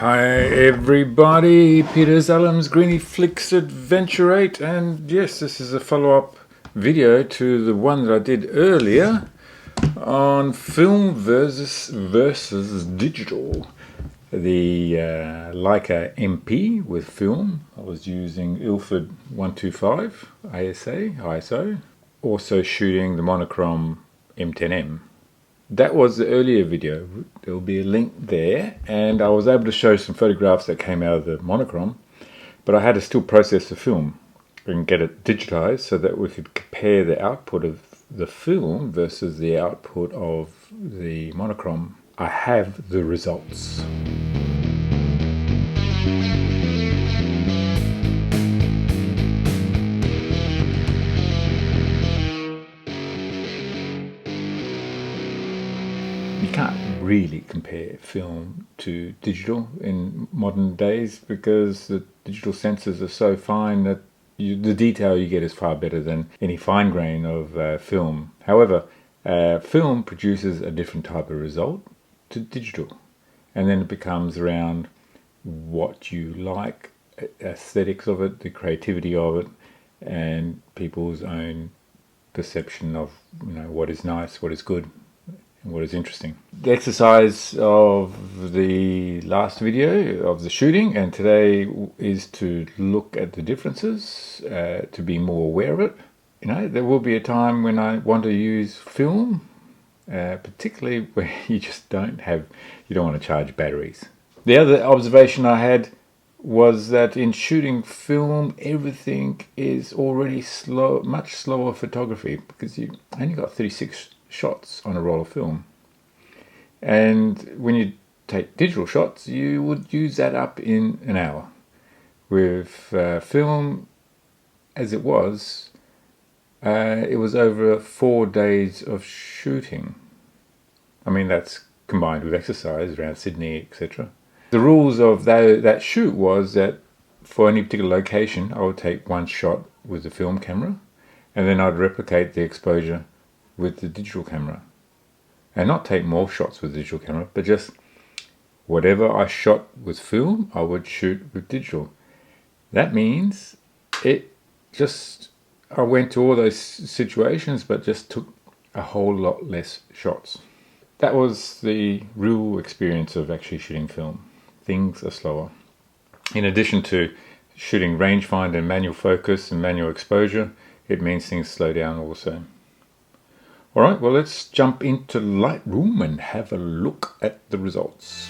Hi everybody, Peter Zalum's Griniflix Adventure 8, and yes, this is a follow-up video to the one that I did earlier on film versus digital. The Leica MP with film. I was using Ilford 125 ISO, also shooting the monochrome M10M. That was the earlier video. There will be a link there, and I was able to show some photographs that came out of the monochrome, but I had to still process the film and get it digitized so that we could compare the output of the film versus the output of the monochrome. I have the results. You can't really compare film to digital in modern days because the digital sensors are so fine that the detail you get is far better than any fine grain of film. However, film produces a different type of result to digital, and then it becomes around what you like, aesthetics of it, the creativity of it, and people's own perception of what is nice, what is good, and what is interesting. The exercise of the last video of the shooting and today is to look at the differences, to be more aware of it. There will be a time when I want to use film, particularly where you don't want to charge batteries. The other observation I had was that in shooting film, everything is already slow, much slower photography, because you only got 36 shots on a roll of film. And when you take digital shots, you would use that up in an hour. With film, as it was over 4 days of shooting. I mean, that's combined with exercise around Sydney, etc. The rules of that shoot was that for any particular location, I would take one shot with the film camera, and then I'd replicate the exposure with the digital camera. And not take more shots with the digital camera, but just whatever I shot with film, I would shoot with digital. That means I went to all those situations, but just took a whole lot less shots. That was the real experience of actually shooting film. Things are slower. In addition to shooting rangefinder and manual focus and manual exposure, it means things slow down also. Alright, well, let's jump into Lightroom and have a look at the results.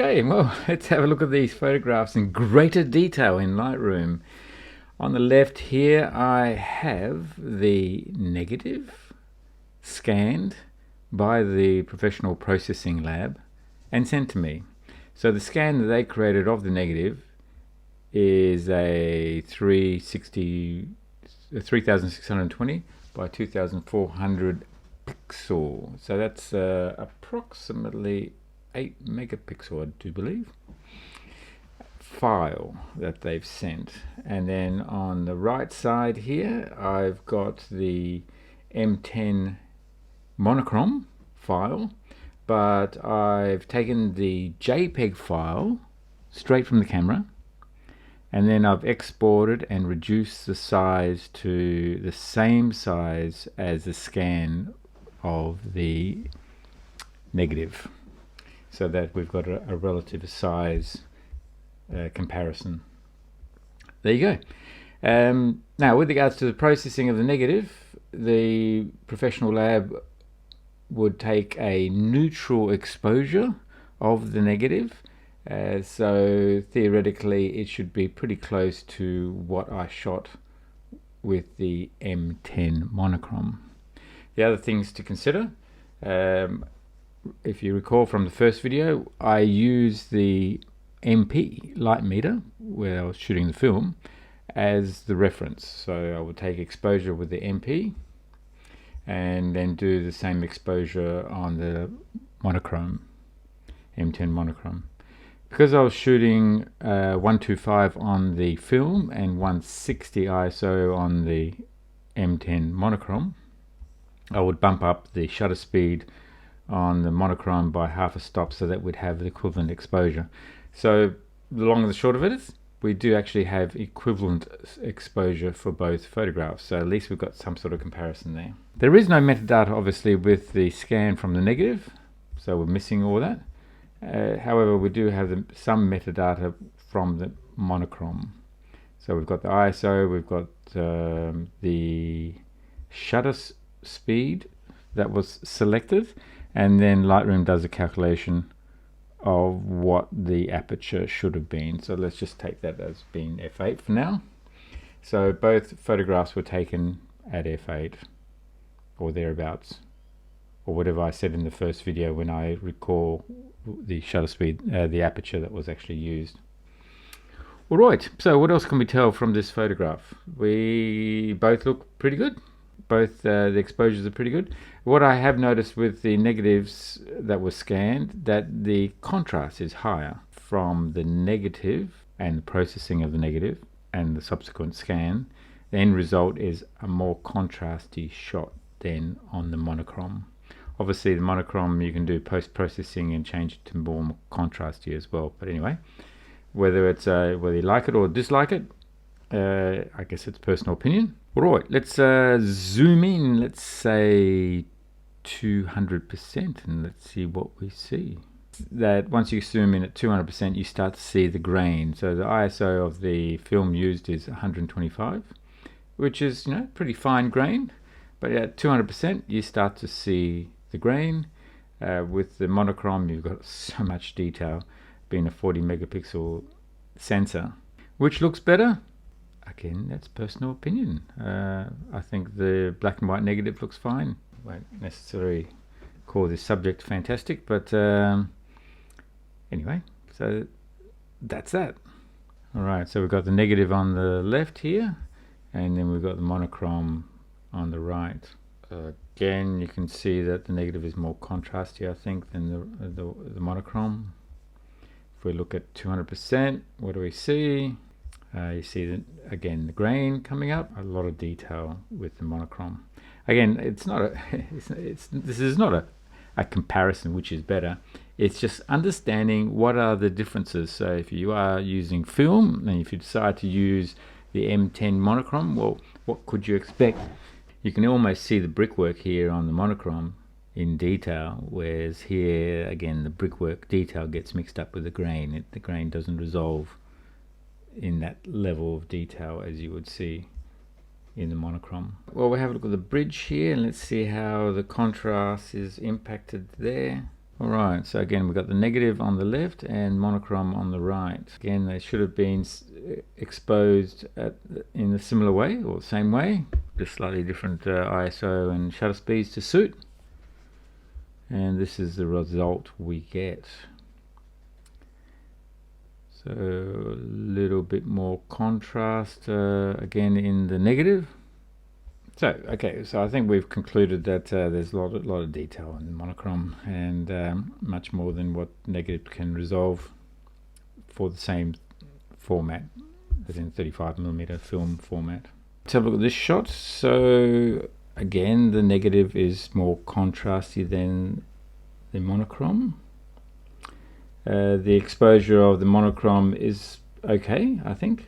Okay, well, let's have a look at these photographs in greater detail in Lightroom. On the left here, I have the negative scanned by the professional processing lab and sent to me. So the scan that they created of the negative is a 3620 by 2400 pixel. So that's approximately 8 megapixel, I do believe, file that they've sent. And then on the right side here, I've got the M10-Monochrom file, but I've taken the JPEG file straight from the camera, and then I've exported and reduced the size to the same size as the scan of the negative, so that we've got a relative size comparison. There you go. Now, with regards to the processing of the negative, the professional lab would take a neutral exposure of the negative, so theoretically it should be pretty close to what I shot with the M10-Monochrom. The other things to consider, if you recall from the first video, I used the MP light meter where I was shooting the film as the reference. So I would take exposure with the MP and then do the same exposure on the monochrome, M10-Monochrom. Because I was shooting 125 on the film and 160 ISO on the M10-Monochrom, I would bump up the shutter speed on the monochrome by half a stop so that we'd have the equivalent exposure. So the long and the short of it is, we do actually have equivalent exposure for both photographs, so at least we've got some sort of comparison there. There is no metadata obviously with the scan from the negative, so we're missing all that. However, we do have some metadata from the monochrome. So we've got the ISO, we've got the shutter speed that was selected, and then Lightroom does a calculation of what the aperture should have been. So let's just take that as being f8 for now. So both photographs were taken at f8 or thereabouts, or whatever I said in the first video when I recall the shutter speed, the aperture that was actually used. Alright, so what else can we tell from this photograph? We both look pretty good. Both the exposures are pretty good. What I have noticed with the negatives that were scanned, that the contrast is higher from the negative and the processing of the negative and the subsequent scan. The end result is a more contrasty shot than on the monochrome. Obviously the monochrome you can do post-processing and change it to more contrasty as well. But anyway, whether it's whether you like it or dislike it, I guess it's personal opinion. Alright, let's zoom in, let's say 200%, and let's see what we see. That once you zoom in at 200%, you start to see the grain. So the ISO of the film used is 125, which is, you know, pretty fine grain. But at 200%, you start to see the grain. With the monochrome, you've got so much detail, being a 40 megapixel sensor. Which looks better? Again, that's personal opinion. I think the black and white negative looks fine. Won't necessarily call this subject fantastic, but anyway, so that's that. Alright, so we've got the negative on the left here, and then we've got the monochrome on the right. Again, you can see that the negative is more contrasty, I think, than the monochrome. If we look at 200%, what do we see? You see that again, the grain coming up, a lot of detail with the monochrome. Again, it's not a this is not a comparison which is better. It's just understanding what are the differences. So if you are using film, and if you decide to use the M10-Monochrom, well, what could you expect? You can almost see the brickwork here on the monochrome in detail, whereas here again the brickwork detail gets mixed up with the grain. The grain doesn't resolve in that level of detail as you would see in the monochrome. Well, we'll have a look at the bridge here and let's see how the contrast is impacted there. Alright, so again we've got the negative on the left and monochrome on the right. Again, they should have been exposed in a similar way or the same way, just slightly different ISO and shutter speeds to suit. And this is the result we get. So a little bit more contrast again in the negative. So okay, so I think we've concluded that there's a lot of detail in monochrome, and much more than what negative can resolve for the same format, as in 35mm film format. Let's have a look at this shot. So again, the negative is more contrasty than the monochrome. The exposure of the monochrome is okay, I think.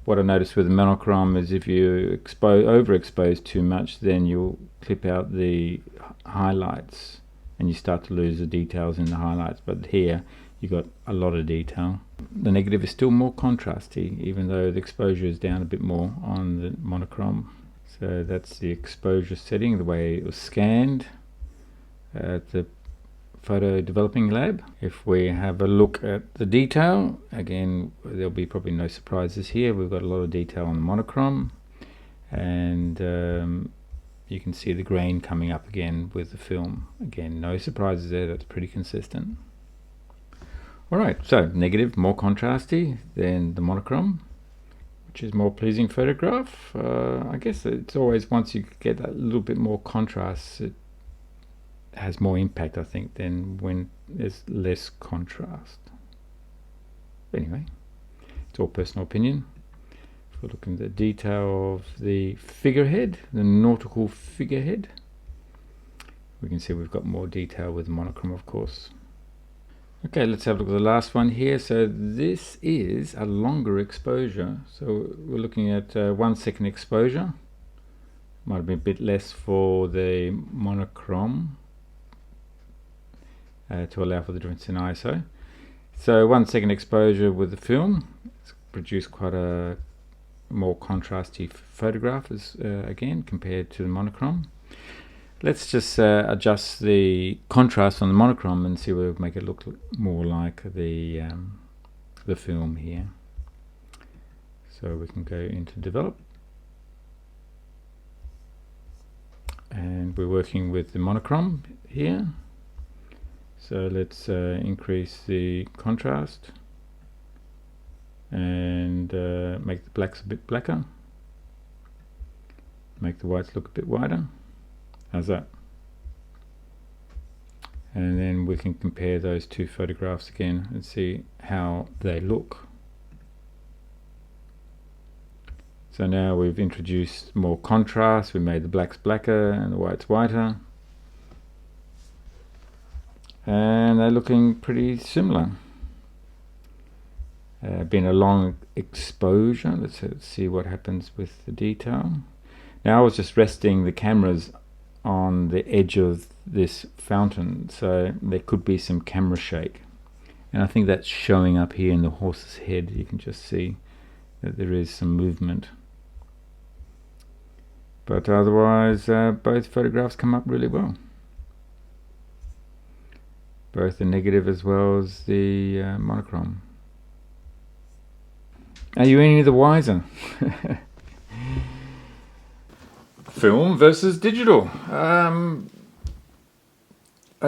What I noticed with the monochrome is if you overexpose too much, then you'll clip out the highlights and you start to lose the details in the highlights. But here you got a lot of detail. The negative is still more contrasty, even though the exposure is down a bit more on the monochrome. So that's the exposure setting, the way it was scanned at the photo developing lab. If we have a look at the detail, again there'll be probably no surprises here. We've got a lot of detail on the monochrome, and you can see the grain coming up again with the film. Again, no surprises there, that's pretty consistent. Alright, so negative, more contrasty than the monochrome, which is more pleasing photograph. I guess it's always, once you get a little bit more contrast, it has more impact, I think, than when there's less contrast. Anyway, it's all personal opinion. If we're looking at the detail of the figurehead, the nautical figurehead, we can see we've got more detail with the monochrome, of course. Okay, let's have a look at the last one here. So this is a longer exposure. So we're looking at 1 second exposure. Might have been a bit less for the monochrome, to allow for the difference in ISO. So 1 second exposure with the film, it's produced quite a more contrasty photograph again compared to the monochrome. Let's just adjust the contrast on the monochrome and see whether we make it look more like the film here. So we can go into develop, and we're working with the monochrome here. So let's increase the contrast and make the blacks a bit blacker, make the whites look a bit wider. How's that? And then we can compare those two photographs again and see how they look. So now we've introduced more contrast, we made the blacks blacker and the whites whiter, and they're looking pretty similar. Been a long exposure. Let's see what happens with the detail. Now I was just resting the cameras on the edge of this fountain, so there could be some camera shake, and I think that's showing up here in the horse's head. You can just see that there is some movement, but otherwise both photographs come up really well. Both the negative as well as the monochrome. Are you any the wiser? Film versus digital. Are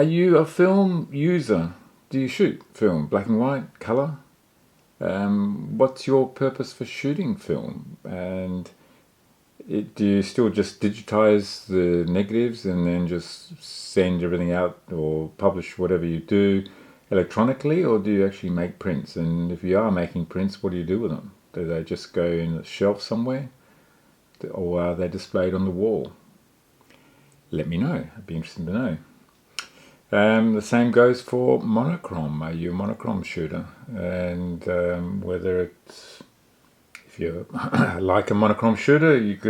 you a film user? Do you shoot film, black and white, color? What's your purpose for shooting film? And do you still just digitize the negatives and then just send everything out or publish whatever you do electronically, or do you actually make prints? And if you are making prints, what do you do with them? Do they just go in a shelf somewhere, or are they displayed on the wall? Let me know. I'd be interested to know. The same goes for monochrome. Are you a monochrome shooter? And whether it's, if you like a monochrome shooter, it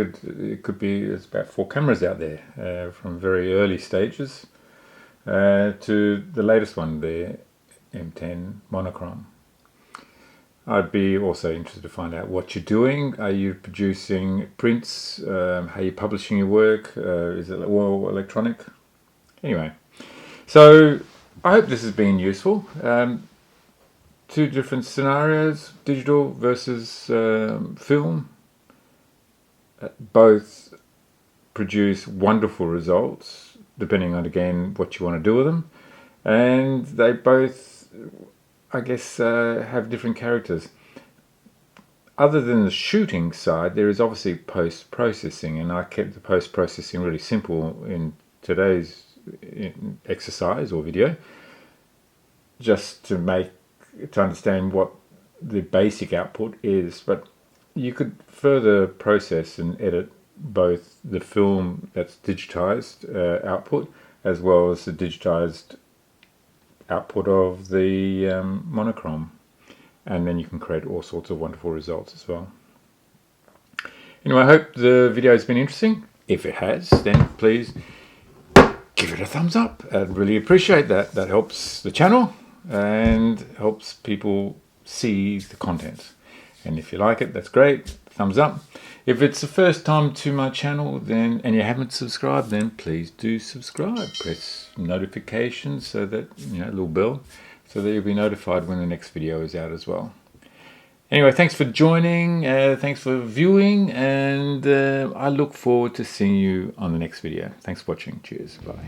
could be, there's about 4 cameras out there, from very early stages to the latest one, the M10-Monochrom. I'd be also interested to find out what you're doing. Are you producing prints? How are you publishing your work? Is it all electronic? Anyway, So I hope this has been useful. Two different scenarios, digital versus film. Both produce wonderful results, depending on, again, what you want to do with them. And they both, I guess, have different characters. Other than the shooting side, there is obviously post-processing, and I kept the post-processing really simple in today's exercise or video, just to understand what the basic output is. But you could further process and edit both the film that's digitized output, as well as the digitized output of the monochrome, and then you can create all sorts of wonderful results as well. Anyway, I hope the video has been interesting. If it has, then please give it a thumbs up. I'd really appreciate that. That helps the channel and helps people see the content. And if you like it, that's great. Thumbs up. If it's the first time to my channel, then and you haven't subscribed, then please do subscribe. Press notifications so that, a little bell, so that you'll be notified when the next video is out as well. Anyway, thanks for joining, thanks for viewing, and I look forward to seeing you on the next video. Thanks for watching. Cheers. Bye.